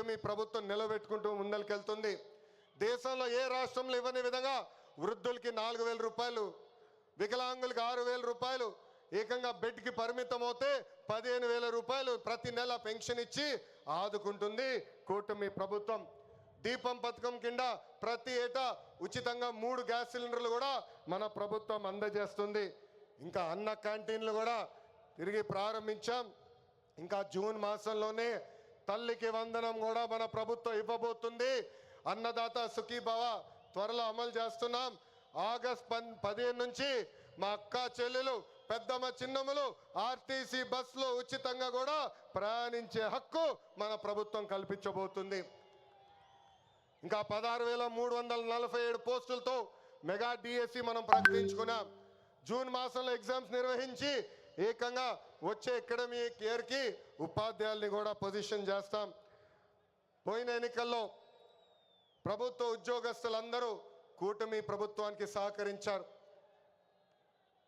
కూటమి ప్రభుత్వం నిలబెట్టుకుంటూ ముందరికెళ్తుంది. దేశంలో ఏ రాష్ట్రంలో ఇవ్వని విధంగా వృద్ధులకి 4,000 రూపాయలు, వికలాంగులకి 6,000 రూపాయలు, ఏకంగా బెడ్కి పరిమితం అవుతే 15,000 రూపాయలు ప్రతి నెల పెన్షన్ ఇచ్చి ఆదుకుంటుంది కూటమి ప్రభుత్వం. దీపం పథకం కింద ప్రతి ఏటా ఉచితంగా 3 గ్యాస్ సిలిండర్లు కూడా మన ప్రభుత్వం అందజేస్తుంది. ఇంకా అన్న క్యాంటీన్లు కూడా తిరిగి ప్రారంభించాం. ఇంకా జూన్ మాసంలోనే తల్లికి వందనం కూడా మన ప్రభుత్వం ఇవ్వబోతుంది. అన్నదాత సుఖీభవ త్వరలో అమలు చేస్తున్నాం. ఆగస్ట్ 15 నుంచి మా అక్క చెల్లెలు, పెద్దమ్మ, చిన్నమ్మలు ఆర్టీసీ బస్సులో ఉచితంగా కూడా ప్రయాణించే హక్కు మన ప్రభుత్వం కల్పించబోతుంది. ఇంకా 16,347 పోస్టులతో మెగా డిఎస్సి మనం ప్రకటించుకున్నాం. జూన్ మాసంలో ఎగ్జామ్స్ నిర్వహించి ఏకంగా వచ్చే అకాడమిక్ ఇయర్కి ఉపాధ్యాయుల్ని కూడా పొజిషన్ చేస్తాం. పోయిన ఎన్నికల్లో ప్రభుత్వ ఉద్యోగస్తులందరూ కూటమి ప్రభుత్వానికి సహకరించారు.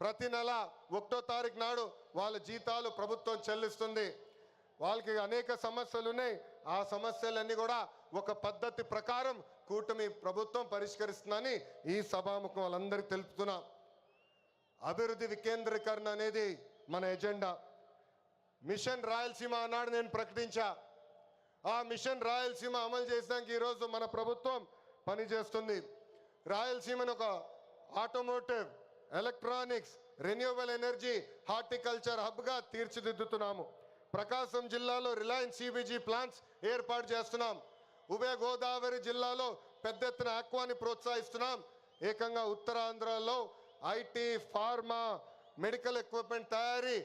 ప్రతి నెల 1వ తారీఖు నాడు వాళ్ళ జీతాలు ప్రభుత్వం చెల్లిస్తుంది. వాళ్ళకి అనేక సమస్యలు ఉన్నాయి. ఆ సమస్యలన్నీ కూడా ఒక పద్ధతి ప్రకారం కూటమి ప్రభుత్వం పరిష్కరిస్తుందని ఈ సభాముఖం వాళ్ళందరికీ తెలుపుతున్నాం. అభివృద్ధి వికేంద్రీకరణ అనేది మన ఎజెండా. మిషన్ రాయలసీమ అన్నాడు నేను ప్రకటించా. ఆ మిషన్ రాయలసీమ అమలు చేసడానికి ఈరోజు మన ప్రభుత్వం పనిచేస్తుంది. రాయలసీమను ఒక automotive, electronics, renewable energy, horticulture హబ్గా తీర్చిదిద్దుతున్నాము. ప్రకాశం జిల్లాలో రిలయన్స్ సిబిజీ ప్లాంట్స్ ఏర్పాటు చేస్తున్నాం. ఉభయ గోదావరి జిల్లాలో పెద్ద ఎత్తున ఆక్వాని ప్రోత్సహిస్తున్నాం. ఏకంగా ఉత్తరాంధ్రలో ఐటీ, ఫార్మా, మెడికల్ ఎక్విప్మెంట్ తయారీ,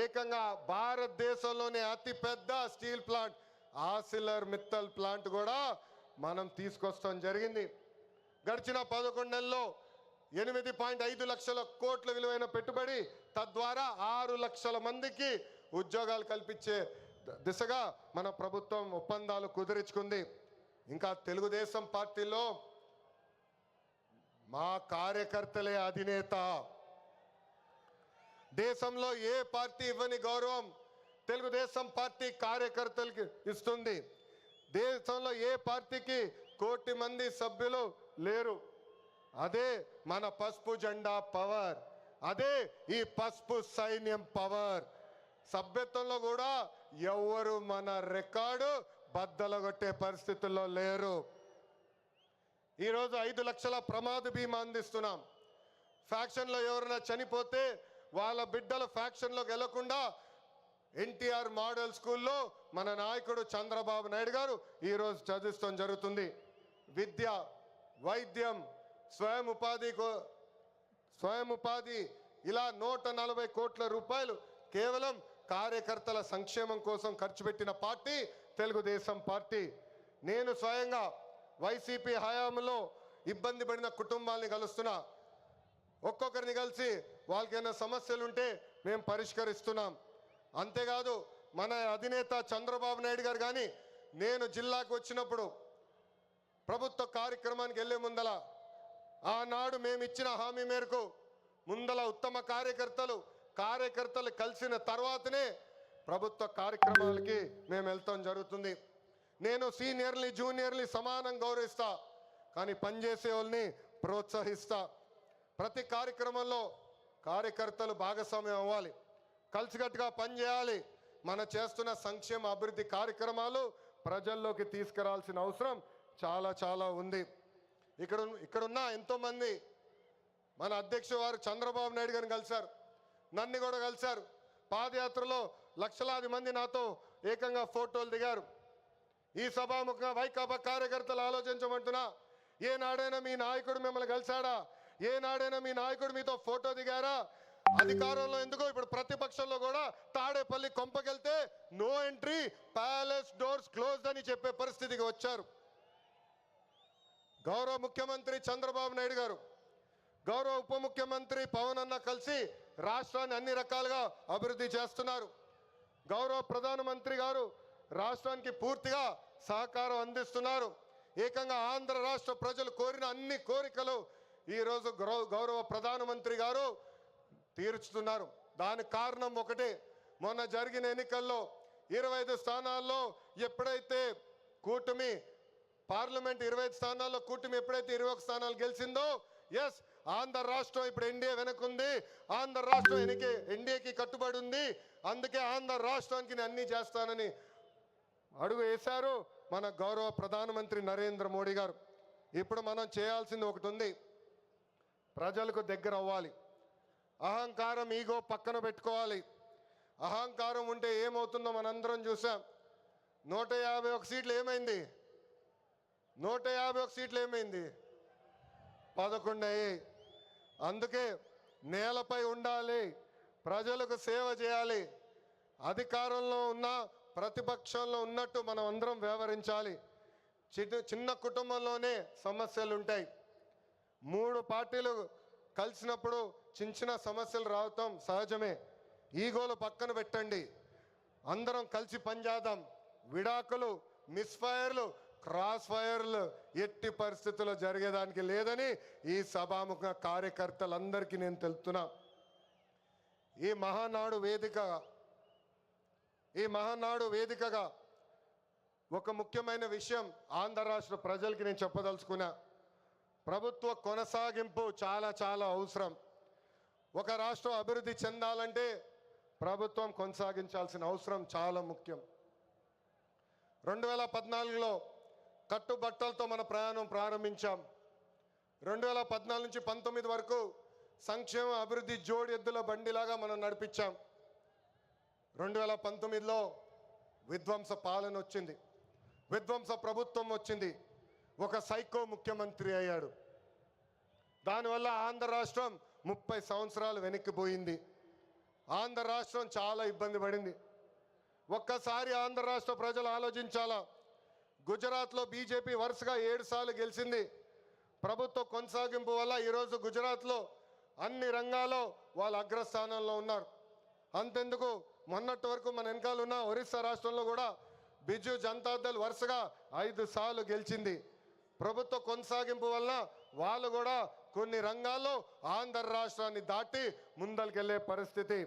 ఏకంగా భారతదేశంలోనే అతిపెద్ద స్టీల్ ప్లాంట్ ఆసిలర్ మిత్తల్ ప్లాంట్ కూడా మనం తీసుకొస్తాం జరిగింది. గడిచిన 11 నెలల్లో 8.5 లక్షల కోట్ల విలువైన పెట్టుబడి, తద్వారా 6 లక్షల మందికి ఉద్యోగాలు కల్పించే దిశగా మన ప్రభుత్వం ఒప్పందాలు కుదుర్చుకుంది. ఇంకా తెలుగుదేశం పార్టీలో మా కార్యకర్తలే అధినేత. దేశంలో ఏ పార్టీ ఇవ్వని గౌరవం తెలుగుదేశం పార్టీ కార్యకర్తలకి ఇస్తుంది. దేశంలో ఏ పార్టీకి 1 కోటి మంది సభ్యులు లేరు. అదే మన పసుపు జెండా పవర్, అదే ఈ పసుపు సైన్యం పవర్. సభ్యత్వంలో కూడా ఎవరు మన రికార్డు బద్దలగొట్టే పరిస్థితుల్లో లేరు. ఈరోజు 5 లక్షల ప్రమాద బీమా అందిస్తున్నాం. ఫ్యాక్షన్లో ఎవరైనా చనిపోతే వాళ్ళ బిడ్డల ఫ్యాక్షన్లోకి వెళ్లకుండా ఎన్టీఆర్ మోడల్ స్కూల్లో మన నాయకుడు చంద్రబాబు నాయుడు గారు ఈరోజు చదివిస్తాం జరుగుతుంది. విద్య, వైద్యం, స్వయం ఉపాధి ఇలా 140 కోట్ల రూపాయలు కేవలం కార్యకర్తల సంక్షేమం కోసం ఖర్చు పెట్టిన పార్టీ తెలుగుదేశం పార్టీ. నేను స్వయంగా వైసీపీ హయాంలో ఇబ్బంది పడిన కుటుంబాలని కలుస్తున్నా. ఒక్కొక్కరిని కలిసి వాళ్ళకైనా సమస్యలు ఉంటే మేము పరిష్కరిస్తున్నాం. అంతేకాదు మన అధినేత చంద్రబాబు నాయుడు గారు కానీ నేను జిల్లాకు వచ్చినప్పుడు ప్రభుత్వ కార్యక్రమానికి వెళ్ళే ముందల ఆనాడు మేము ఇచ్చిన హామీ మేరకు ముందల ఉత్తమ కార్యకర్తలు కలిసిన తర్వాతనే ప్రభుత్వ కార్యక్రమాలకి మేము వెళ్తాం జరుగుతుంది. నేను సీనియర్ని, జూనియర్ని సమానం గౌరవిస్తా, కానీ పనిచేసే వాళ్ళని ప్రోత్సహిస్తా. ప్రతి కార్యక్రమంలో కార్యకర్తలు భాగస్వామ్యం అవ్వాలి, కలిసికట్టుగా పనిచేయాలి. మన చేస్తున్న సంక్షేమ అభివృద్ధి కార్యక్రమాలు ప్రజల్లోకి తీసుకురావాల్సిన అవసరం చాలా ఉంది. ఇక్కడున్న ఎంతోమంది మన అధ్యక్షుడు వారు చంద్రబాబు నాయుడు గారిని కలిశారు, నన్ను కూడా కలిశారు. పాదయాత్రలో లక్షలాది మంది నాతో ఏకంగా ఫోటోలు దిగారు. ఈ సభాముఖంగా వైకాపా కార్యకర్తలు ఆలోచించమంటున్నా, ఏనాడైనా మీ నాయకుడు మిమ్మల్ని కలిశాడా? ఏనాడైనా మీ నాయకుడు మీతో ఫోటో దిగారా? అధికారంలో ఎందుకో ఇప్పుడు ప్రతిపక్షంలో కూడా తాడేపల్లి కొంపకెళ్తే no entry, palace doors closed అని చెప్పే పరిస్థితికి వచ్చారు. గౌరవ ముఖ్యమంత్రి చంద్రబాబు నాయుడు గారు, గౌరవ ఉప ముఖ్యమంత్రి పవన్ అన్న కలిసి రాష్ట్రాన్ని అన్ని రకాలుగా అభివృద్ధి చేస్తున్నారు. గౌరవ ప్రధానమంత్రి గారు రాష్ట్రానికి పూర్తిగా సహకారం అందిస్తున్నారు. ఏకంగా ఆంధ్ర రాష్ట్ర ప్రజలు కోరిన అన్ని కోరికలు ఈరోజు గౌరవ ప్రధానమంత్రి గారు తీర్చుతున్నారు. దానికి కారణం ఒకటే, మొన్న జరిగిన ఎన్నికల్లో 25 స్థానాల్లో ఎప్పుడైతే కూటమి పార్లమెంట్ 25 స్థానాల్లో కూటమి ఎప్పుడైతే 21 స్థానాలు గెలిచిందో ఎస్ ఆంధ్ర రాష్ట్రం ఇప్పుడు ఎన్డీఏ వెనకుంది, ఆంధ్ర రాష్ట్రం ఎన్డీఏకి కట్టుబడి ఉంది, అందుకే ఆంధ్ర రాష్ట్రానికి నేను అన్ని చేస్తానని అడుగు వేశారు మన గౌరవ ప్రధానమంత్రి నరేంద్ర మోడీ గారు. ఇప్పుడు మనం చేయాల్సింది ఒకటి ఉంది, ప్రజలకు దగ్గర అవ్వాలి. అహంకారం ఈగో పక్కన పెట్టుకోవాలి. అహంకారం ఉంటే ఏమవుతుందో మనందరం చూసాం. 151 సీట్లు ఏమైంది? 151 సీట్లు ఏమైంది? 11 అయ్యాయి. అందుకే నేలపై ఉండాలి, ప్రజలకు సేవ చేయాలి. అధికారంలో ఉన్న ప్రతిపక్షంలో ఉన్నట్టు మనం అందరం వ్యవహరించాలి. చిన్న కుటుంబంలోనే సమస్యలు ఉంటాయి. 3 పార్టీలు కలిసినప్పుడు చిన్న సమస్యలు రావటం సహజమే. ఈగోలు పక్కన పెట్టండి, అందరం కలిసి పనిచేద్దాం. విడాకులు, మిస్ఫైర్లు, క్రాస్ ఫైర్లు ఎట్టి పరిస్థితుల్లో జరిగేదానికి లేదని ఈ సభాముఖ కార్యకర్తలందరికీ నేను తెలుపుతున్నా. ఈ మహానాడు వేదికగా ఒక ముఖ్యమైన విషయం ఆంధ్ర రాష్ట్ర ప్రజలకి నేను చెప్పదలుచుకున్నా. ప్రభుత్వ కొనసాగింపు చాలా చాలా అవసరం. ఒక రాష్ట్రం అభివృద్ధి చెందాలంటే ప్రభుత్వం కొనసాగించాల్సిన అవసరం చాలా ముఖ్యం. 2014లో కట్టుబట్టలతో మన ప్రయాణం ప్రారంభించాం. 2014 నుంచి 19 వరకు సంక్షేమ అభివృద్ధి జోడి ఎద్దుల బండిలాగా మనం నడిపించాం. 2019లో విధ్వంస పాలన వచ్చింది, విధ్వంస ప్రభుత్వం వచ్చింది, ఒక సైకో ముఖ్యమంత్రి అయ్యాడు. దానివల్ల ఆంధ్ర రాష్ట్రం 30 సంవత్సరాలు వెనక్కిపోయింది. ఆంధ్ర రాష్ట్రం చాలా ఇబ్బంది పడింది. ఒక్కసారి ఆంధ్ర రాష్ట్ర ప్రజలు ఆలోచించాలా. గుజరాత్లో బీజేపీ వరుసగా 7 సార్లు గెలిచింది. ప్రభుత్వ కొనసాగింపు వల్ల ఈరోజు గుజరాత్లో అన్ని రంగాల్లో వాళ్ళు అగ్రస్థానంలో ఉన్నారు. అంతెందుకు, మొన్నటి వరకు మన వెనకాల ఉన్న ఒరిస్సా రాష్ట్రంలో కూడా బిజు జనతాదళ్ వరుసగా 5 సార్లు గెలిచింది. ప్రభుత్వ కొనసాగింపు వలన వాళ్ళు కూడా కొన్ని రంగాల్లో ఆంధ్ర రాష్ట్రాన్ని దాటి ముందరికెళ్లే పరిస్థితి.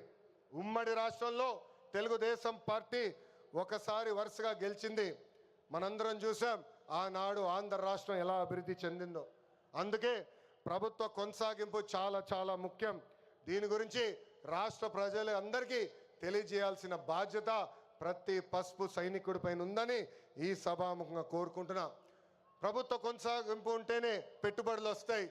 ఉమ్మడి రాష్ట్రంలో తెలుగుదేశం పార్టీ ఒకసారి వరుసగా గెలిచింది. మనందరం చూసాం ఆనాడు ఆంధ్ర రాష్ట్రం ఎలా అభివృద్ధి చెందిందో. అందుకే ప్రభుత్వ కొనసాగింపు చాలా చాలా ముఖ్యం. దీని గురించి రాష్ట్ర ప్రజలు అందరికీ తెలియజేయాల్సిన బాధ్యత ప్రతి పసుపు సైనికుడి పైన ఉందని ఈ సభాముఖంగా కోరుకుంటున్నా. ప్రభుత్వ కొనసాగింపు ఉంటేనే పెట్టుబడులు వస్తాయి.